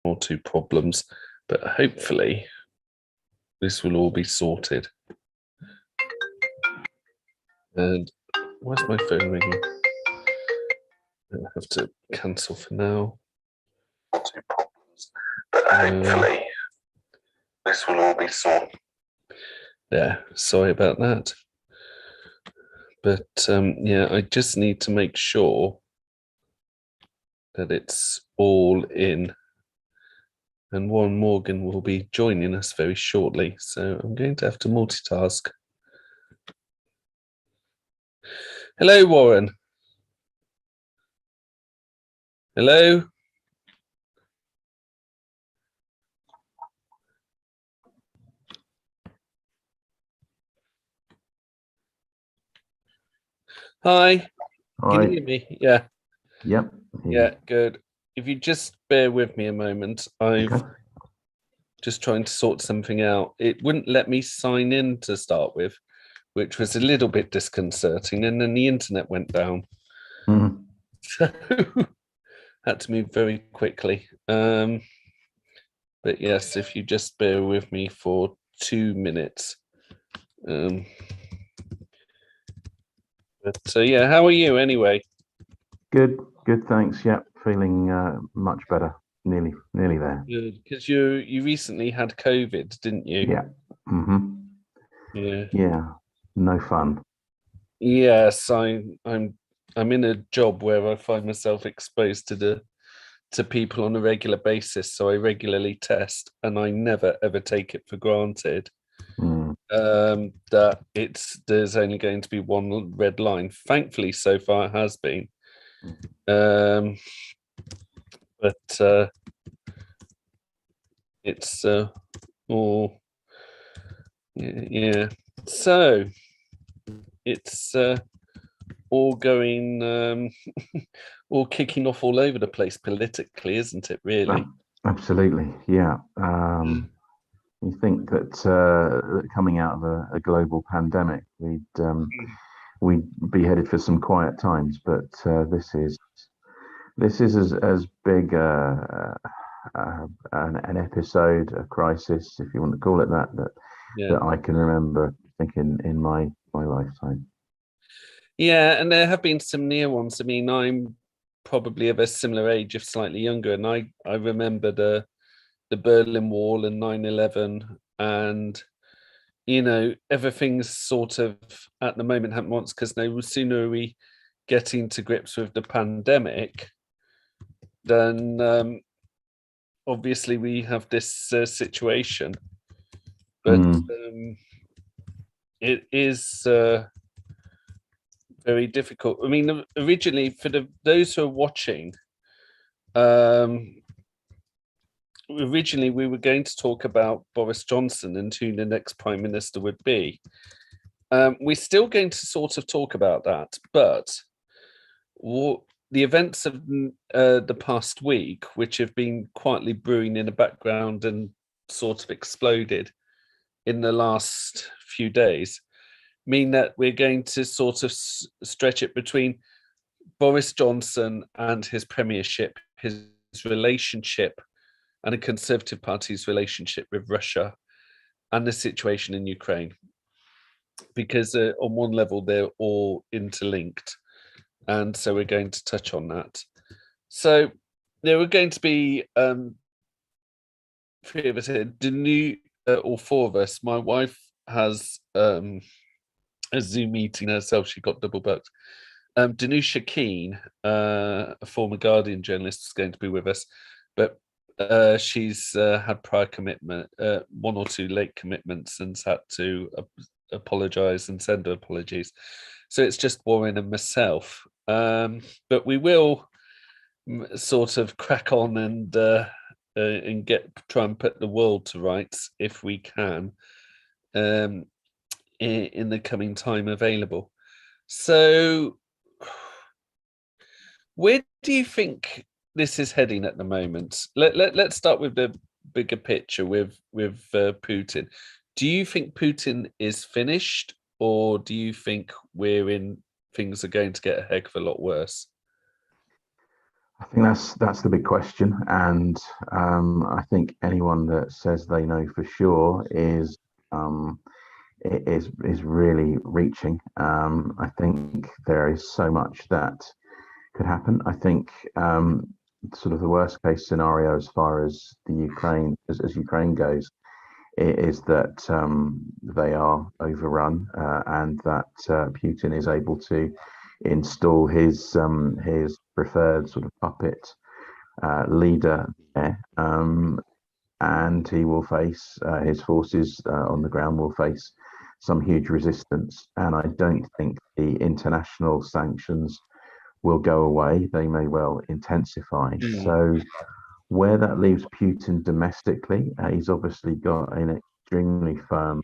or two problems, but hopefully this will all be sorted. And where's my phone ringing? I have to cancel for now. Two problems, but hopefully this will all be sorted. Yeah, sorry about that. But yeah, I just need to make sure that it's all in. And Warren Morgan will be joining us very shortly, so I'm going to have to multitask. Hello, Warren. Hello. Hi. Can you hear me? Yeah. Yep. Yeah, good. If you just bear with me a moment, I've just trying to sort something out. It wouldn't let me sign in to start with, which was a little bit disconcerting, and then the internet went down. So had to move very quickly. But yes, if you just bear with me for 2 minutes. But yeah, how are you anyway? Good, thanks. Yep, feeling much better. Nearly there. Good, because you recently had COVID, didn't you? Yeah. Mm-hmm. Yeah. No fun. Yes, I'm in a job where I find myself exposed to people on a regular basis, so I regularly test, and I never ever take it for granted that there's only going to be one red line. Thankfully, so far it has been, but it's all yeah. So it's all going all kicking off all over the place politically, isn't it, really? Absolutely, yeah. You think that coming out of a global pandemic, we'd be headed for some quiet times, but this is as big an episode, a crisis, if you want to call it that, that I can remember thinking in my lifetime. Yeah, and there have been some near ones. I mean, I'm probably of a similar age, if slightly younger, and I remember the Berlin Wall and 9/11, and everything's sort of at the moment happened once, because no sooner are we getting to grips with the pandemic, then obviously we have this situation. But it is very difficult. I mean, originally, for those who are watching, originally we were going to talk about Boris Johnson and who the next prime minister would be. We're still going to sort of talk about that, but the events of the past week, which have been quietly brewing in the background and sort of exploded in the last few days, mean that we're going to sort of stretch it between Boris Johnson and his premiership, his relationship, and the Conservative Party's relationship with Russia, and the situation in Ukraine. Because on one level, they're all interlinked. And so we're going to touch on that. So there were going to be three of us here, or four of us. My wife has a Zoom meeting herself. She got double booked. Danusha Keane, a former Guardian journalist, is going to be with us, but she's had prior commitment, one or two late commitments, and had to apologise and send her apologies. So it's just Warren and myself. But we will sort of crack on and try and put the world to rights if we can in the coming time available. So where do you think this is heading at the moment? Let's start with the bigger picture with Putin. Do you think Putin is finished, or do you think things are going to get a heck of a lot worse? I think that's the big question, and I think anyone that says they know for sure um, is really reaching. I think there is so much that could happen. I think sort of the worst case scenario as far as the Ukraine as Ukraine goes is that they are overrun and that Putin is able to install his preferred sort of puppet leader there, and he will face his forces on the ground will face some huge resistance. And I don't think the international sanctions will go away. They may well intensify. Mm, So where that leaves Putin domestically, he's obviously got an extremely firm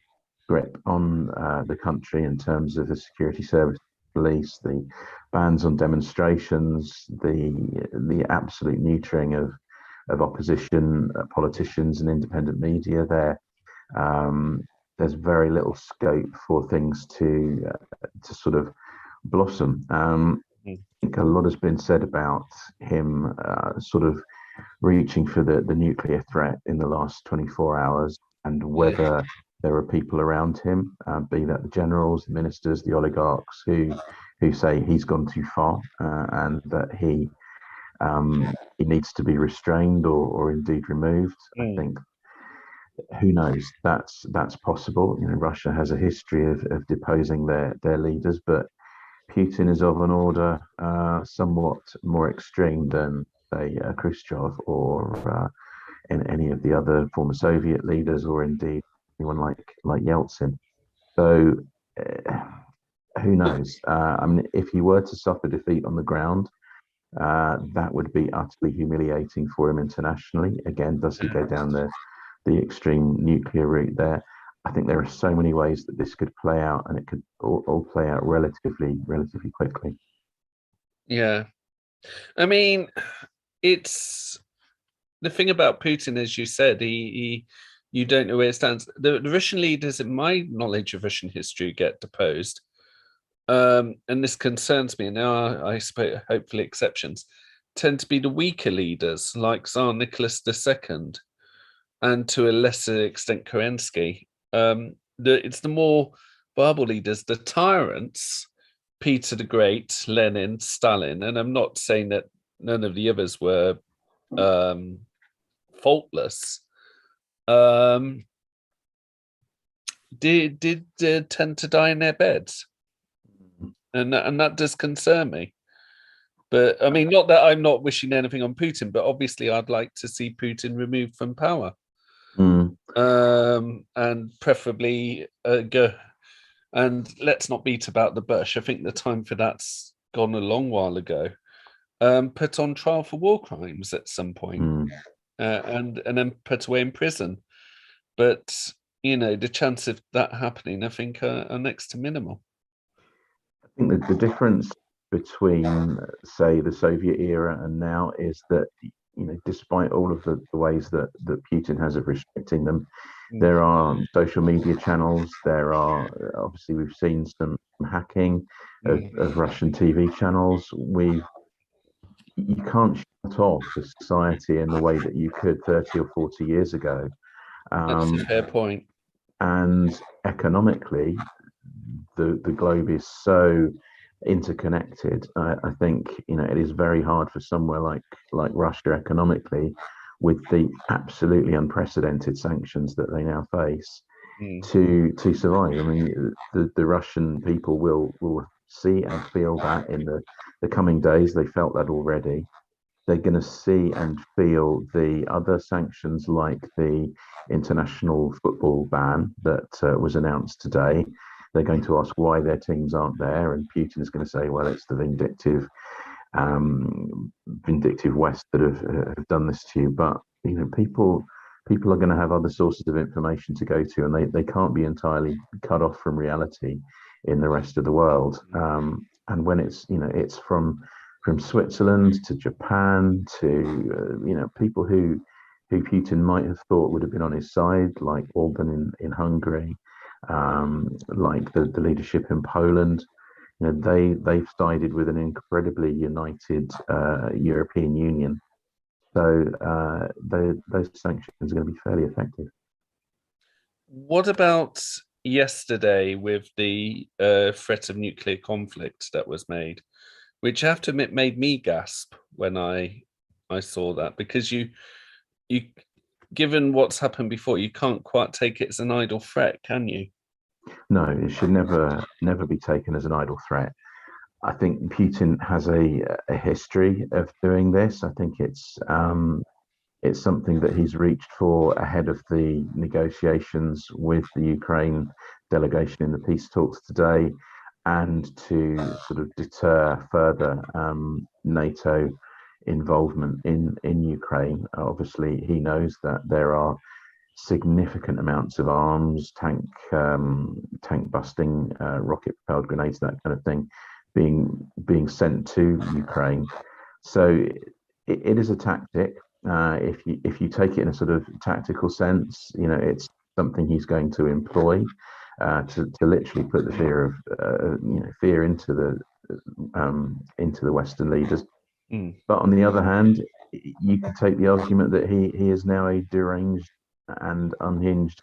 grip on the country in terms of the security service, police, the bans on demonstrations, the absolute neutering of opposition politicians and independent media. Um, there's very little scope for things to sort of blossom. mm, I think a lot has been said about him sort of reaching for the nuclear threat in the last 24 hours and yeah. whether there are people around him, be that the generals, the ministers, the oligarchs, who say he's gone too far and that he needs to be restrained or indeed removed. I Mm, think who knows? That's possible. You know, Russia has a history of deposing their leaders, but Putin is of an order somewhat more extreme than, say, Khrushchev or in any of the other former Soviet leaders, or indeed anyone like Yeltsin. So uh, who knows? I mean, if he were to suffer defeat on the ground, that would be utterly humiliating for him internationally. Again, does he go down the extreme nuclear route there? I think there are so many ways that this could play out, and it could all play out relatively quickly. yeah. I mean, it's the thing about Putin, as you said, he you don't know where it stands. The Russian leaders, in my knowledge of Russian history, get deposed. And this concerns me. Now, I suppose, hopefully, exceptions tend to be the weaker leaders, like Tsar Nicholas II, and to a lesser extent, Kerensky. It's the more viable leaders, the tyrants, Peter the Great, Lenin, Stalin, and I'm not saying that none of the others were um, faultless. Um, did tend to die in their beds, and that does concern me. But I mean, not that I'm not wishing anything on Putin, but obviously I'd like to see Putin removed from power, Mm. and preferably go. And let's not beat about the bush. I think the time for that's gone a long while ago. Put on trial for war crimes at some point, Mm. and then put away in prison. But the chance of that happening, I think, are next to minimal. I think that the difference between, say, the Soviet era and now is that, despite all of the ways that Putin has of restricting them, Mm, there are social media channels. There are obviously we've seen some hacking of mm. Russian TV channels. You can't shut off a society in the way that you could 30 or 40 years ago. That's a Um, fair point. and economically, the globe is so interconnected. I think it is very hard for somewhere like Russia economically, with the absolutely unprecedented sanctions that they now face, Mm, to survive. I mean, the Russian people will see and feel that in the coming days. They felt that already. They're going to see and feel the other sanctions, like the international football ban that was announced today. They're going to ask why their teams aren't there, and Putin is going to say, "Well, it's the vindictive West that have done this to you." But people are going to have other sources of information to go to, and they can't be entirely cut off from reality in the rest of the world. And when it's from Switzerland to Japan to people who Putin might have thought would have been on his side, like Orban in Hungary, like the leadership in Poland. they've sided with an incredibly united European Union. So those sanctions are going to be fairly effective. What about yesterday with the threat of nuclear conflict that was made, which I have to admit made me gasp when I saw that, because you given what's happened before, you can't quite take it as an idle threat, can you? No, it should never be taken as an idle threat. I think Putin has a history of doing this. I think it's something that he's reached for ahead of the negotiations with the Ukraine delegation in the peace talks today, and to sort of deter further NATO involvement in Ukraine. Obviously, he knows that there are significant amounts of arms, tank busting, rocket propelled grenades, that kind of thing, being sent to Ukraine. So it is a tactic. If you take it in a sort of tactical sense, it's something he's going to employ to literally put the fear of fear into the Western leaders. Mm. But on the other hand, you could take the argument that he is now a deranged and unhinged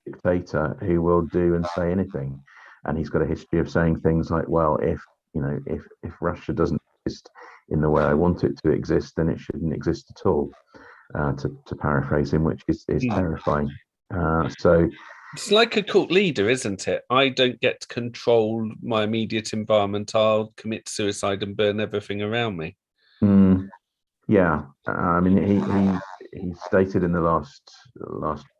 dictator who will do and say anything, and he's got a history of saying things like, "Well, if Russia doesn't exist in the way I want it to exist, then it shouldn't exist at all." To paraphrase him, which is Mm. terrifying. So It's like a cult leader, isn't it? I don't get to control my immediate environment. I'll commit suicide and burn everything around me. mm, yeah, I mean, he stated in the last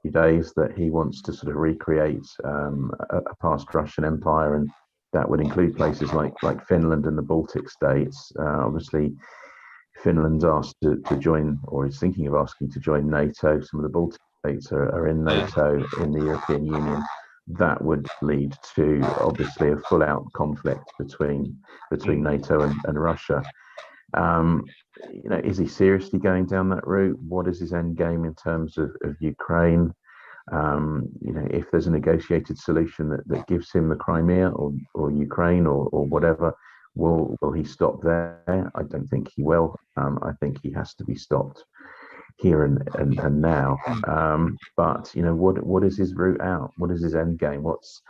few days that he wants to sort of recreate a past Russian empire, and that would include places like Finland and the Baltic states. Obviously, Finland's asked to join, or is thinking of asking to join NATO. Some of the Baltic states are in Yeah. NATO, in the European Union. That would lead to obviously a full-out conflict between Mm. NATO and Russia. Um, is he seriously going down that route? What is his end game in terms of Ukraine? If there's a negotiated solution that gives him the Crimea or Ukraine or whatever, will he stop there? I don't think he will. I think he has to be stopped here and now. But what is his route out? What is his end game? What's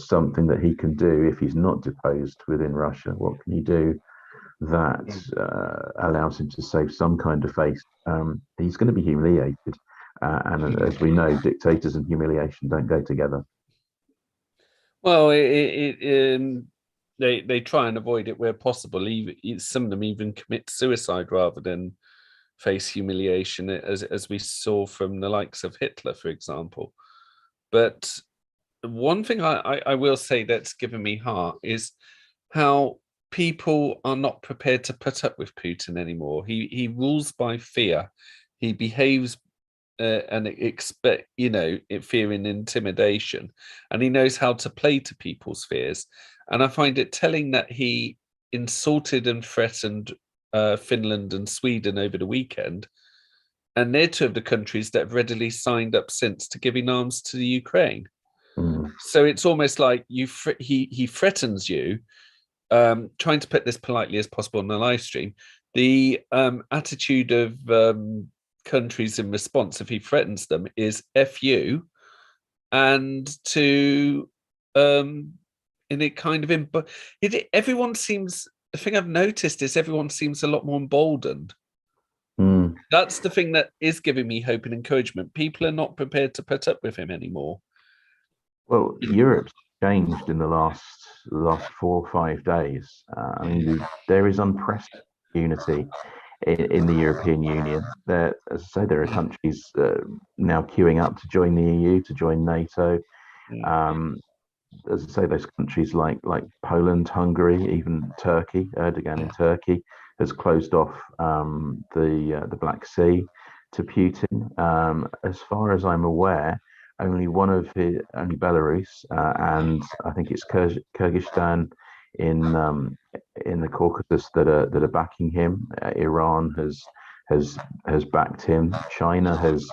something that he can do if he's not deposed within Russia? What can he do that allows him to save some kind of face? He's going to be humiliated. And as we know, dictators and humiliation don't go together. Well, they try and avoid it where possible. Even some of them even commit suicide rather than face humiliation, as we saw from the likes of Hitler, for example. But one thing I will say that's given me heart is how people are not prepared to put up with Putin anymore. He rules by fear. He behaves and expect fear and intimidation, and he knows how to play to people's fears. And I find it telling that he insulted and threatened Finland and Sweden over the weekend, and they're two of the countries that have readily signed up since to giving arms to the Ukraine. Mm. So it's almost like he threatens you, trying to put this politely as possible on the live stream. The attitude of countries in response, if he threatens them, is "F you," and to in it kind of everyone seems. The thing I've noticed is everyone seems a lot more emboldened. Mm. That's the thing that is giving me hope and encouragement. People are not prepared to put up with him anymore. Well, Europe's changed in the last 4 or 5 days. I mean, there is unprecedented unity in the European Union. There, as I say, there are countries now queuing up to join the EU, to join NATO. Um, as I say, those countries like Poland, Hungary, even Turkey, Erdogan in Turkey has closed off the Black Sea to Putin. As far as I'm aware, only Belarus and I think it's Kyrgyzstan in the Caucasus that are backing him. Iran has backed him. China has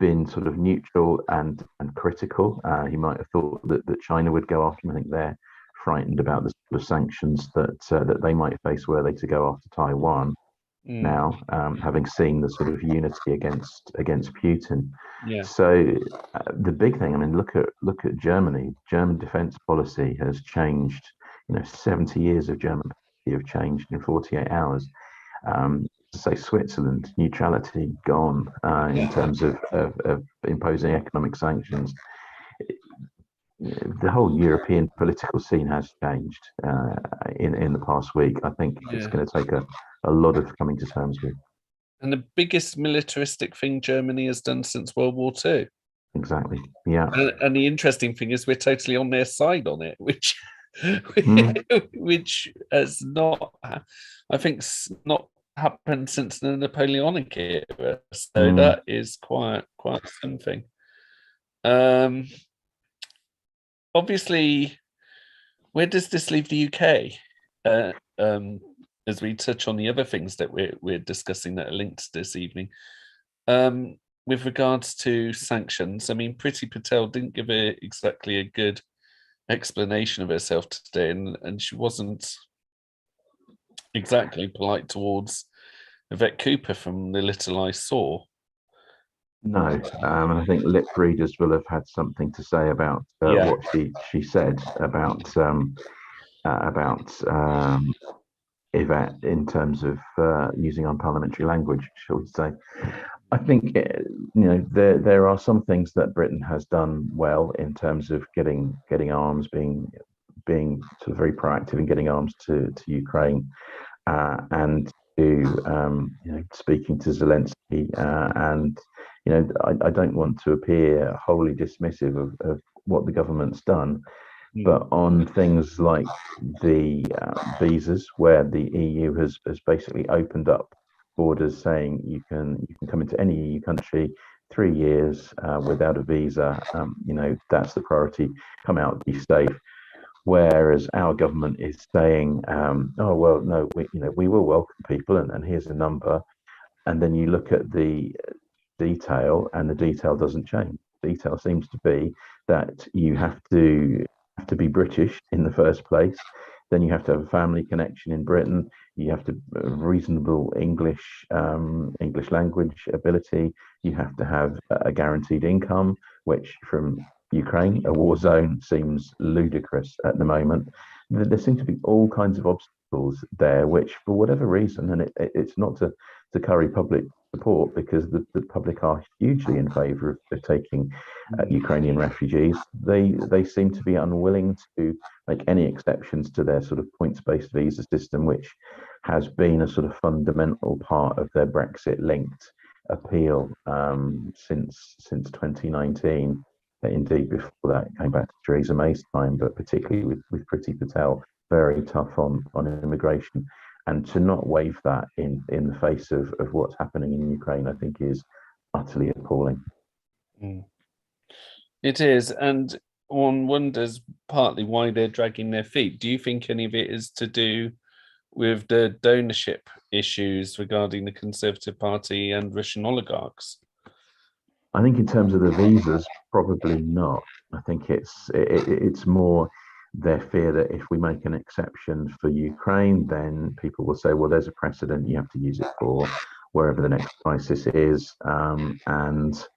been sort of neutral and critical. He might have thought that China would go after him. I think they're frightened about the sort of sanctions that they might face were they to go after Taiwan. Now, having seen the sort of unity against Putin. Yeah. So the big thing, I mean, look at Germany. German defense policy has changed. 70 years of German policy have changed in 48 hours. Say Switzerland, neutrality gone in terms of imposing economic sanctions. The whole European political scene has changed in the past week. I think it's going to take a lot of coming to terms with. And the biggest militaristic thing Germany has done since World War II. Exactly. Yeah. And the interesting thing is we're totally on their side on it, which which has not, I think, not happened since the Napoleonic era. So that is quite something. Obviously, where does this leave the UK? As we touch on the other things that we're discussing that are linked this evening. With regards to sanctions, I mean, Priti Patel didn't give exactly a good explanation of herself today, and she wasn't exactly polite towards Yvette Cooper from the little I saw. No, and I think lip readers will have had something to say about what she said about Yvette in terms of using unparliamentary language, shall we say. I think there are some things that Britain has done well in terms of getting arms, being sort of very proactive in getting arms to Ukraine, and to speaking to Zelensky, and I don't want to appear wholly dismissive of what the government's done. But on things like the visas, where the EU has basically opened up borders, saying you can come into any EU country 3 years without a visa, that's the priority. Come out, be safe. Whereas our government is saying, oh well, no, we will welcome people, and here's a number. And then you look at the detail, and the detail doesn't change. The detail seems to be that you have to be British in the first place. Then you have to have a family connection in Britain. You have to have reasonable English language ability. You have to have a guaranteed income, which from Ukraine, a war zone, seems ludicrous at the moment. There seem to be all kinds of obstacles there, which for whatever reason, and it's not to curry public support, because the public are hugely in favour of taking Ukrainian refugees. They seem to be unwilling to make any exceptions to their sort of points-based visa system, which has been a sort of fundamental part of their Brexit-linked appeal since 2019. Indeed, before that, it came back to Theresa May's time, but particularly with Priti Patel, very tough on immigration. And to not waive that in the face of what's happening in Ukraine, I think is utterly appalling. It is, and one wonders partly why they're dragging their feet. Do you think any of it is to do with the donorship issues regarding the Conservative Party and Russian oligarchs? I think in terms of the visas, probably not. I think it's more their fear that if we make an exception for Ukraine, then people will say, well, there's a precedent, you have to use it for wherever the next crisis is. And,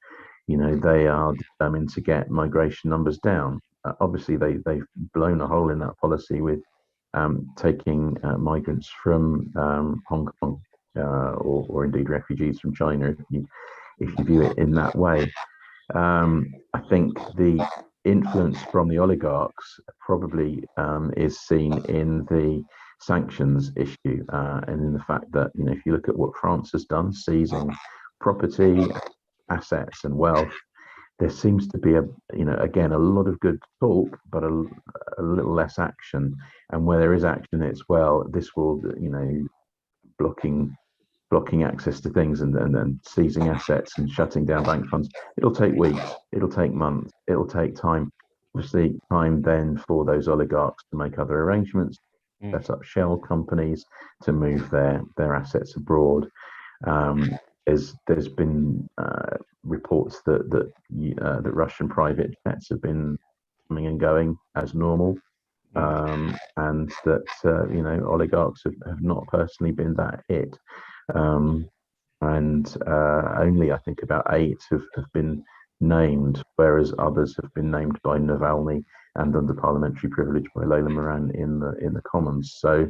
they are determined to get migration numbers down. Obviously, they've blown a hole in that policy with taking migrants from Hong Kong or indeed refugees from China, if you view it in that way. I think the influence from the oligarchs probably is seen in the sanctions issue, and in the fact that if you look at what France has done, seizing property, assets, and wealth, there seems to be again a lot of good talk, but a little less action. And where there is action, it's this will blocking access to things and seizing assets and shutting down bank funds. It'll take weeks, it'll take months, it'll take time. Obviously, time then for those oligarchs to make other arrangements, set up shell companies to move their assets abroad. There's been reports that Russian private jets have been coming and going as normal. and that oligarchs have not personally been that hit, and only I think about 8 have been named, whereas others have been named by Navalny and under parliamentary privilege by Leyla Moran in the Commons. So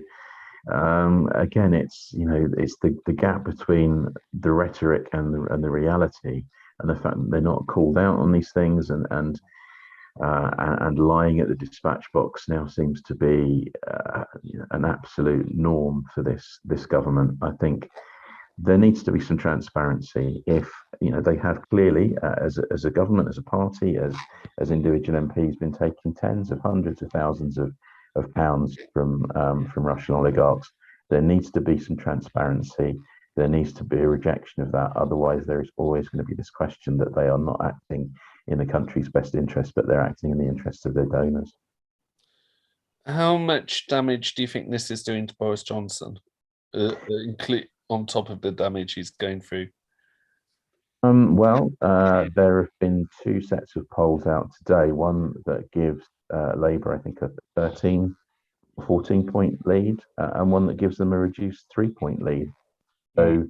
again, it's the gap between the rhetoric and the reality, and the fact that they're not called out on these things, and lying at the dispatch box now seems to be an absolute norm for this government. I think there needs to be some transparency. If they have clearly, as a government, as a party, as individual MPs, been taking tens of hundreds of thousands of pounds from Russian oligarchs, there needs to be some transparency. There needs to be a rejection of that. Otherwise, there is always going to be this question that they are not acting in the country's best interest, but they're acting in the interest of their donors. How much damage do you think this is doing to Boris Johnson, on top of the damage he's going through? There have been 2 sets of polls out today. One that gives Labour, I think, a 13, 14-point lead, and one that gives them a reduced 3-point lead. So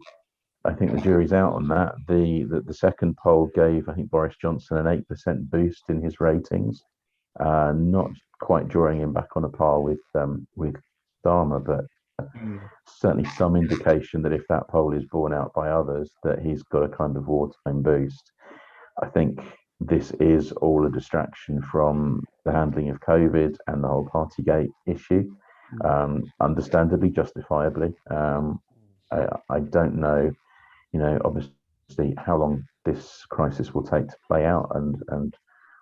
I think the jury's out on that. The second poll gave, I think, Boris Johnson an 8% boost in his ratings, not quite drawing him back on a par with Starmer, but certainly some indication that if that poll is borne out by others, that he's got a kind of wartime boost. I think this is all a distraction from the handling of COVID and the whole Partygate issue, understandably, justifiably. I don't know, obviously how long this crisis will take to play out and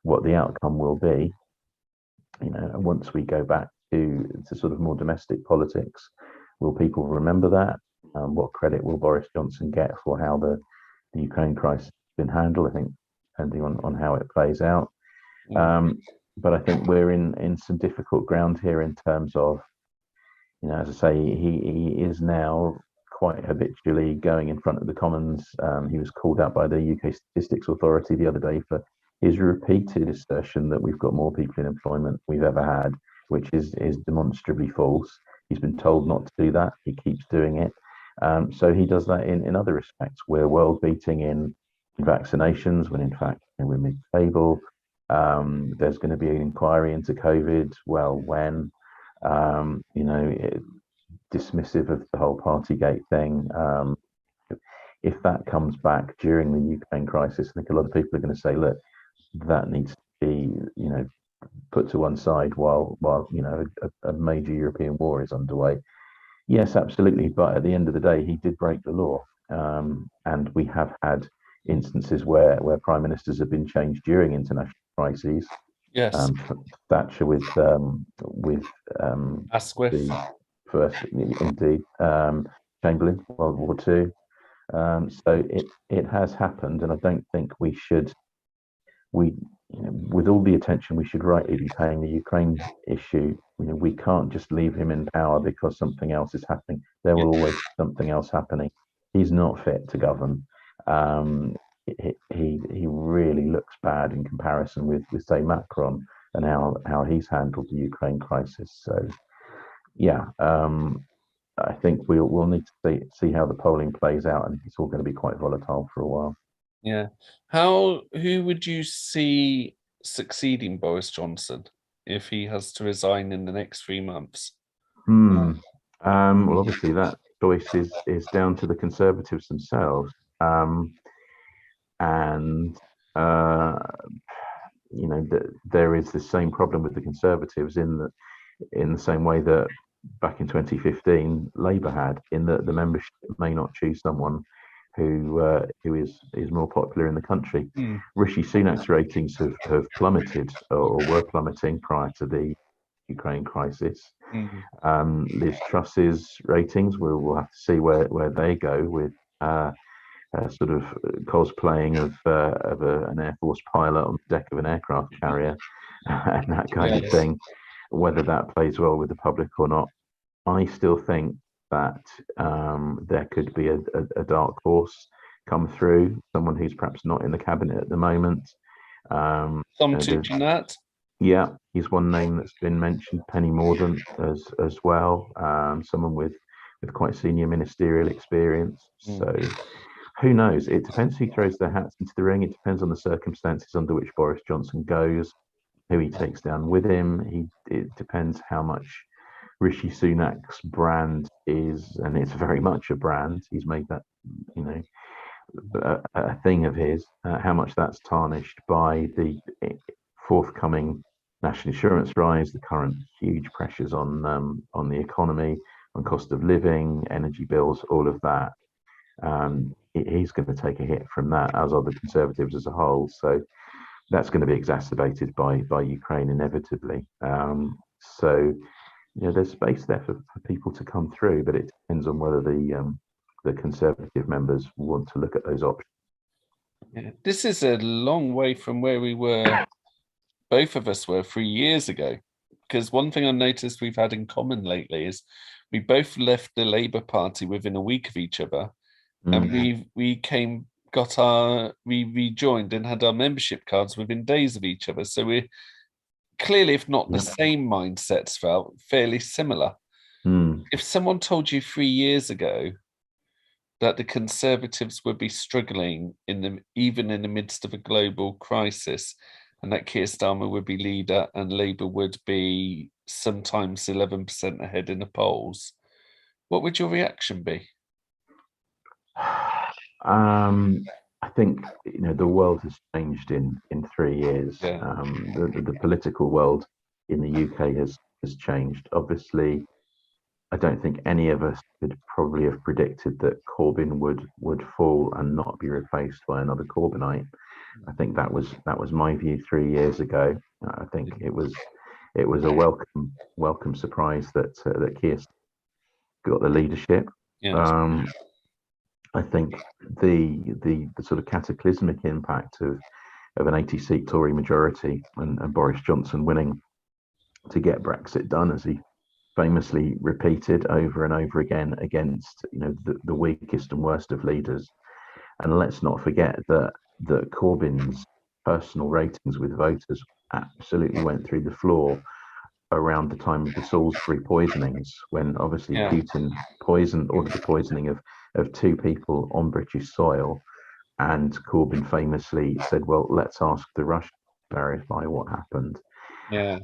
what the outcome will be. And once we go back to sort of more domestic politics, will people remember that? What credit will Boris Johnson get for how the Ukraine crisis has been handled? I think depending on how it plays out. But I think we're in some difficult ground here in terms of, as I say, he is now quite habitually going in front of the Commons. He was called out by the UK Statistics Authority the other day for his repeated assertion that we've got more people in employment than we've ever had, which is demonstrably false. He's been told not to do that. He keeps doing it. So he does that in other respects. We're world beating in vaccinations when in fact we're mid-table. There's going to be an inquiry into COVID. Well, when? Dismissive of the whole Partygate thing. If that comes back during the Ukraine crisis, I think a lot of people are going to say, look, that needs to be, put to one side while a major European war is underway. Yes, absolutely. But at the end of the day, he did break the law, and we have had instances where prime ministers have been changed during international crises. Yes. Thatcher with Asquith. The first, indeed, Chamberlain, World War II. So it has happened, and I don't think we should. With all the attention we should rightly be paying the Ukraine issue, we can't just leave him in power because something else is happening. There will always be something else happening. He's not fit to govern. He really looks bad in comparison with say Macron and how he's handled the Ukraine crisis. So yeah, I think we'll need to see how the polling plays out, and it's all going to be quite volatile for a while. Yeah. Who would you see succeeding Boris Johnson if he has to resign in the next 3 months? Well, obviously that choice is down to the Conservatives themselves. There is the same problem with the Conservatives in the same way that back in 2015 Labour had, in that the membership may not choose someone who is more popular in the country. Rishi Sunak's ratings have plummeted or were plummeting prior to the Ukraine crisis. Liz Truss's ratings, we'll have to see where they go with sort of cosplaying of an Air Force pilot on the deck of an aircraft carrier and that kind of thing, whether that plays well with the public or not. I still think that there could be a dark horse come through, someone who's perhaps not in the cabinet at the moment. Tom Tugendhat? Yeah, he's one name that's been mentioned. Penny Mordaunt as well, someone with quite senior ministerial experience. So who knows? It depends who throws their hats into the ring. It depends on the circumstances under which Boris Johnson goes, who he takes down with him. It depends how much Rishi Sunak's brand is, and it's very much a brand. He's made that, you know, a thing of his. How much that's tarnished by the forthcoming national insurance rise, the current huge pressures on the economy, on cost of living, energy bills, all of that. He's going to take a hit from that, as are the Conservatives as a whole. So that's going to be exacerbated by Ukraine inevitably. So there's space there for people to come through, but it depends on whether the Conservative members want to look at those options. Yeah. This is a long way from where we were, both of us were 3 years ago. Because one thing I noticed we've had in common lately is we both left the Labour Party within a week of each other, and we rejoined and had our membership cards within days of each other. So we're clearly, if not the same mindsets, felt fairly similar. If someone told you 3 years ago that the Conservatives would be struggling even in the midst of a global crisis, and that Keir Starmer would be leader and Labour would be sometimes 11% ahead in the polls, what would your reaction be? I think the world has changed in 3 years. Yeah. The political world in the UK has changed. Obviously, I don't think any of us could probably have predicted that Corbyn would fall and not be replaced by another Corbynite. I think that was my view 3 years ago. I think it was a welcome surprise that Keir got the leadership. Yeah. I think the sort of cataclysmic impact of an 80-seat Tory majority and Boris Johnson winning to get Brexit done, as he famously repeated over and over again against the weakest and worst of leaders. And let's not forget that Corbyn's personal ratings with voters absolutely went through the floor around the time of the Salisbury poisonings, when obviously Putin ordered the poisoning of two people on British soil, and Corbyn famously said, "Well, let's ask the Russians to verify what happened." Yeah.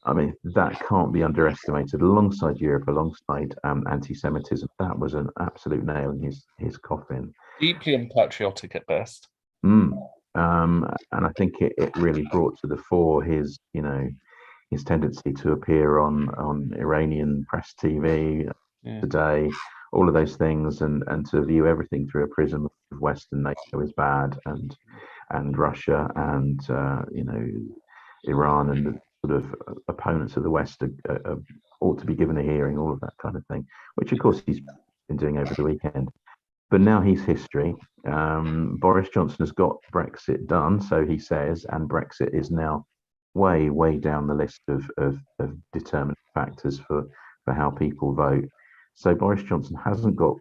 I mean, that can't be underestimated. Alongside Europe, alongside anti-Semitism, that was an absolute nail in his coffin. Deeply unpatriotic at best. And I think it really brought to the fore his tendency to appear on Iranian press TV today, all of those things, and to view everything through a prism of Western NATO is bad, and Russia and Iran and the sort of opponents of the West ought to be given a hearing, all of that kind of thing, which of course he's been doing over the weekend. But now he's history. Boris Johnson has got Brexit done, so he says, and Brexit is now way, way down the list of determining factors for how people vote. So Boris Johnson hasn't got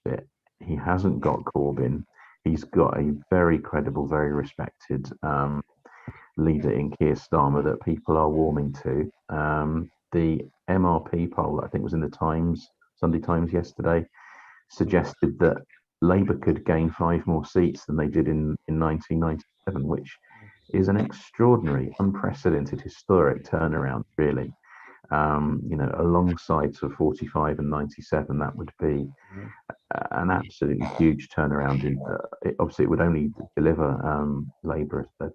it. He hasn't got Corbyn. He's got a very credible, very respected leader in Keir Starmer that people are warming to. The MRP poll, I think, was in the Sunday Times yesterday, suggested that Labour could gain 5 more seats than they did in 1997, which is an extraordinary, unprecedented, historic turnaround, really. Alongside sort of 45 and 97, that would be an absolutely huge turnaround. Obviously, it would only deliver Labour a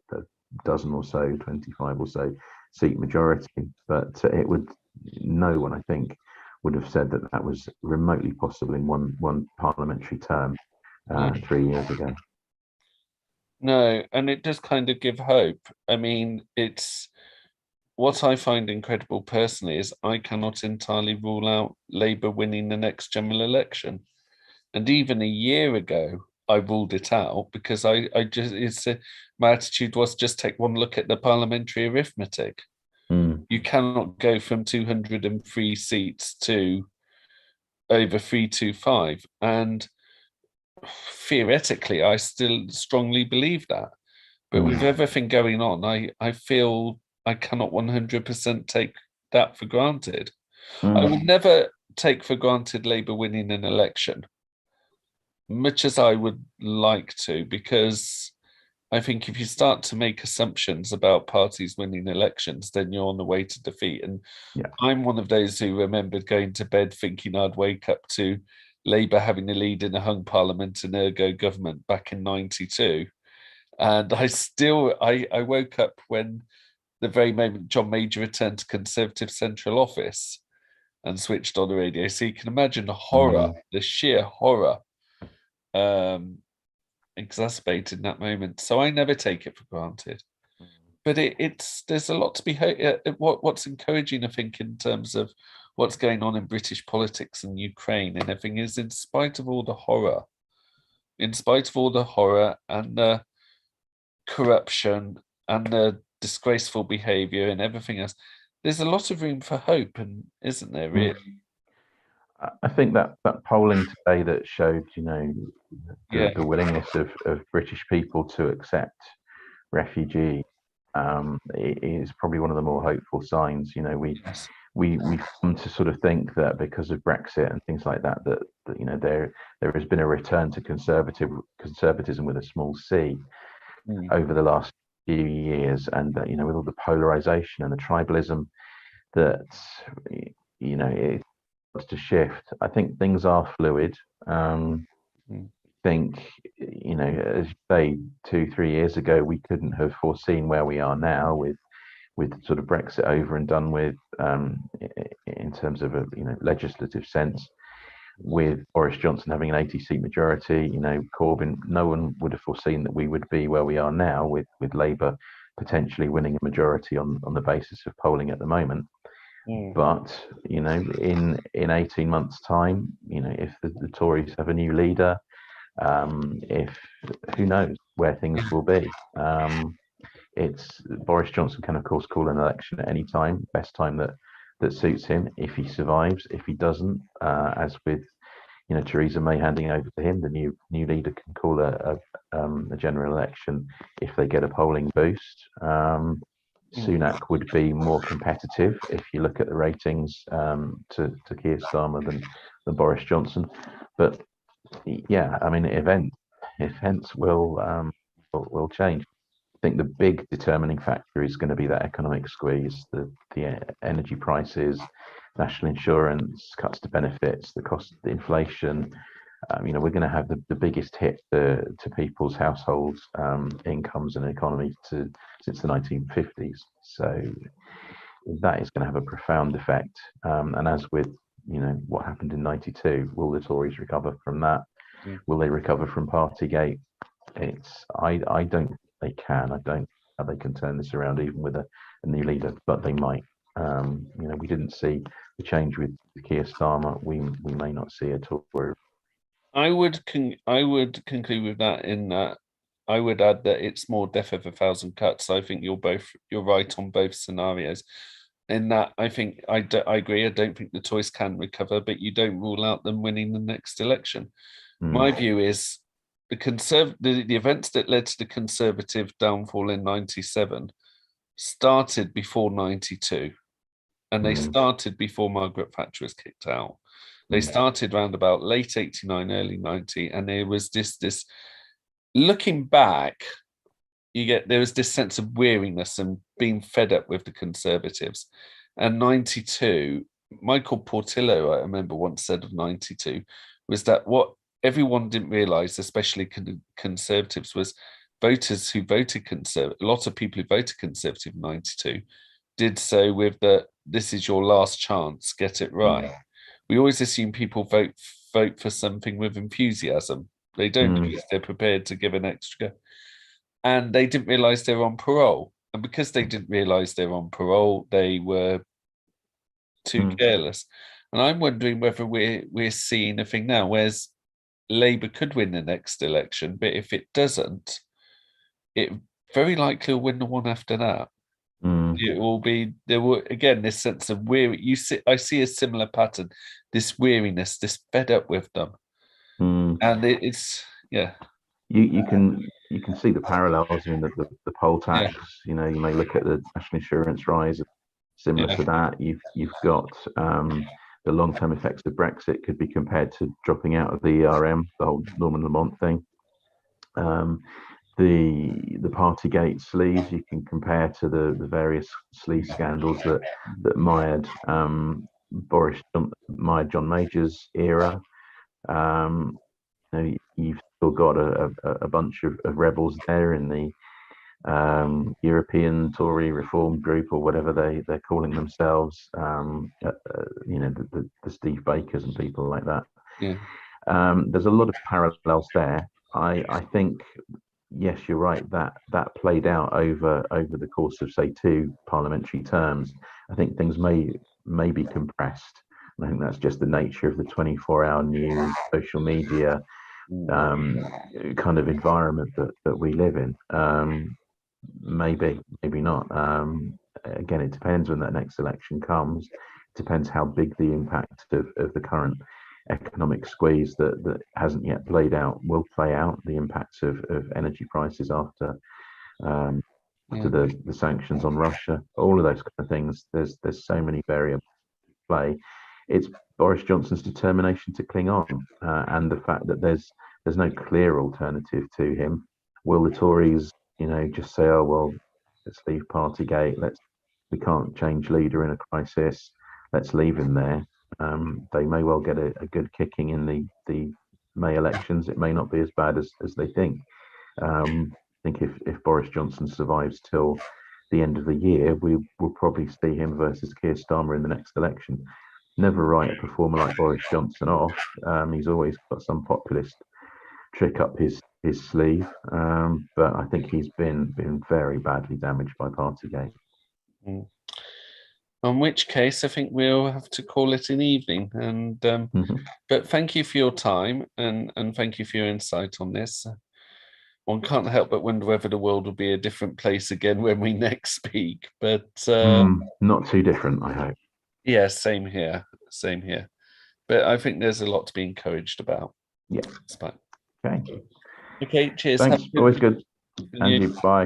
dozen or so, 25 or so seat majority, but no one, I think, would have said that was remotely possible in one parliamentary term 3 years ago. No, and it does kind of give hope. I mean, it's what I find incredible personally is I cannot entirely rule out Labour winning the next general election. And even a year ago, I ruled it out because my attitude was just take one look at the parliamentary arithmetic. You cannot go from 203 seats to over 325. And theoretically, I still strongly believe that. But with everything going on, I feel I cannot 100% take that for granted. I Mm. would never take for granted Labour winning an election, much as I would like to, because I think if you start to make assumptions about parties winning elections, then you're on the way to defeat. And Yeah. I'm one of those who remembered going to bed thinking I'd wake up to Labour having a lead in a hung parliament and ergo government back in '92. And I woke up when the very moment John Major returned to Conservative central office and switched on the radio. So you can imagine the horror, the sheer horror um, exacerbated in that moment. So I never take it for granted. But it's there's a lot to be what's encouraging, I think, in terms of what's going on in British politics and Ukraine and everything is in spite of all the horror, and the corruption and the disgraceful behaviour and everything else, there's a lot of room for hope, and isn't there really? I think that polling today that showed, Yeah. the willingness of British people to accept refugees is probably one of the more hopeful signs. Yes. We've come to sort of think that because of Brexit and things like that, that there has been a return to conservatism with a small c over the last few years, and that with all the polarization and the tribalism that it starts to shift. I think things are fluid. I think as you say, 2-3 years ago we couldn't have foreseen where we are now with sort of Brexit over and done with, in terms of a legislative sense, with Boris Johnson having an 80-seat majority. Corbyn, no one would have foreseen that we would be where we are now with Labour potentially winning a majority on the basis of polling at the moment. But in 18 months' time, if the Tories have a new leader, if who knows where things will be. It's Boris Johnson can of course call an election at any time, best time that suits him. If he survives, if he doesn't, as with Theresa May handing over to him, the new leader can call a general election if they get a polling boost. Sunak would be more competitive if you look at the ratings to Keir Starmer than Boris Johnson. But yeah, I mean, events will change. I think the big determining factor is going to be that economic squeeze, the energy prices, national insurance, cuts to benefits, the cost, the inflation. We're going to have the biggest hit to people's households, incomes and economy since the 1950s. So that is going to have a profound effect. And as with what happened in '92, will the Tories recover from that? Will they recover from Partygate? I don't think they can. I don't know how they can turn this around even with a new leader, but they might. We didn't see the change with Keir Starmer. We may not see a Tory. I would conclude with that in that I would add that it's more death of a thousand cuts. I think you're right on both scenarios. In that, I think I agree. I don't think the Tories can recover, but you don't rule out them winning the next election. My view is the events that led to the Conservative downfall in '97 started before '92, and they started before Margaret Thatcher was kicked out. They started around about late '89, early '90, and there was this looking back, there was this sense of weariness and being fed up with the Conservatives. And '92, Michael Portillo, I remember once said of '92, was that what everyone didn't realise, especially Conservatives, was voters who voted Conservative, a lot of people who voted Conservative in '92 did so with this is your last chance, get it right. We always assume people vote for something with enthusiasm. They don't because they're prepared to give an extra. And they didn't realise they were on parole. And because they didn't realise they were on parole, they were too careless. And I'm wondering whether we're seeing a thing now, whereas Labour could win the next election, but if it doesn't, it very likely will win the one after that. It will be there will again this sense of weary. I see a similar pattern, this weariness, this fed up with them, and it's yeah. You can you can see the parallels in the poll Yeah. tax. You know, you may look at the national insurance rise, similar Yeah. to that. You've got the long-term effects of Brexit could be compared to dropping out of the ERM, the whole Norman Lamont thing. The Partygate sleaze you can compare to the various sleaze scandals that mired mired John Major's era. You know, you've still got a bunch of rebels there in the European Tory Reform Group, or whatever they're calling themselves. You know, the Steve Bakers and people like that. Yeah. There's a lot of parallels there. I think, yes, you're right, that played out over the course of, say, 2 parliamentary terms. I think things may be compressed. I think that's just the nature of the 24-hour news, social media kind of environment that we live in. Maybe not. Again, it depends when that next election comes. It depends how big the impact of the current economic squeeze that hasn't yet played out will play out. The impacts of energy prices after the sanctions on Russia, all of those kind of things. There's so many variables at play. It's Boris Johnson's determination to cling on, and the fact that there's no clear alternative to him. Will the Tories, you know, just say, oh well, let's leave Partygate, we can't change leader in a crisis, let's leave him there. They may well get a good kicking in the May elections. It may not be as bad as they think. I think if Boris Johnson survives till the end of the year, we will probably see him versus Keir Starmer in the next election. Never write a performer like Boris Johnson off. He's always got some populist trick up his sleeve, but I think he's been very badly damaged by Partygate. Mm. In which case, I think we'll have to call it an evening. And but thank you for your time, and thank you for your insight on this. One can't help but wonder whether the world will be a different place again when we next speak. But not too different, I hope. Yeah, same here. Same here. But I think there's a lot to be encouraged about. Yeah. It's fine. Okay. Okay, cheers. Thanks. Always good. And you. Bye.